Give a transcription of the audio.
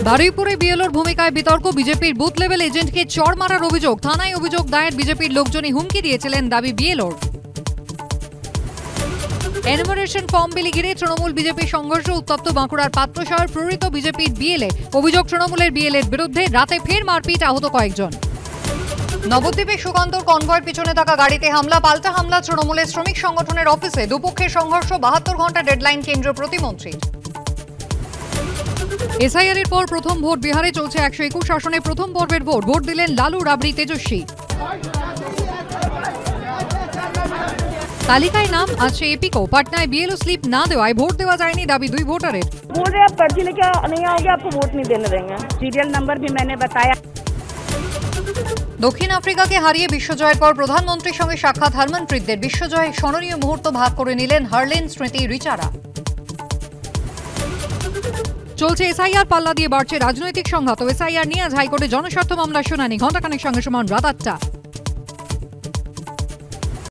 বারুইপুরে বিএলওর ভূমিকায় বিতর্ক। বিজেপির বুথ লেভেল এজেন্টকে চড় মারার অভিযোগ। থানায় অভিযোগ দায়ের। বিজেপির লোকজনই হুমকি দিয়েছিলেন, দাবি বিএলওর। এনুমারেশন ফর্ম বিলি ঘিরে তৃণমূল বিজেপি সংঘর্ষ। উত্তপ্ত বাঁকুড়ার পাত্রশহর। প্রহৃত বিজেপির বিএলএ। অভিযোগ তৃণমূলের বিএলএর বিরুদ্ধে। রাতে ফের মারপিট, আহত কয়েকজন। নবদ্বীপে সুকান্তর কনভয়ের পিছনে থাকা গাড়িতে হামলা। পাল্টা হামলা তৃণমূলের শ্রমিক সংগঠনের অফিসে। দুপক্ষের সংঘর্ষ। 72 ঘন্টা ডেডলাইন কেন্দ্রীয় প্রতিমন্ত্রীর। এসআইআর এর পর প্রথম ভোট। বিহারে চলছে 121 আসনে প্রথম পর্বের ভোট। ভোট দিলেন লালু, রাবড়ি, তেজস্বী। তালিকায় নাম আছে এপিকো। পাটনায় বিএলও স্লিপ না দেওয়ায় ভোট দেওয়া যায়নি, দাবি 2 ভোটারের। बोल रहे आप पर्ची लेके नहीं आओगे आपको वोट नहीं देने देंगे। सीरियल नंबर भी मैंने बताया। দক্ষিণ আফ্রিকাকে হারিয়ে বিশ্বজয়ের পর প্রধানমন্ত্রীর সঙ্গে সাক্ষাৎ হরমনপ্রীতদের। বিশ্বজয়ের স্মরণীয় মুহূর্ত ভাগ করে নিলেন হারলেন, স্মৃতি, রিচারা। চলছে এসআইআর। পাল্লা দিয়ে বাড়ছে রাজনৈতিক সংঘাত। এসআইআর নিয়ে আজ হাইকোর্টে জনস্বার্থ মামলার শুনানি। ঘণ্টাখানেক সঙ্গে সমান রাত 8টা।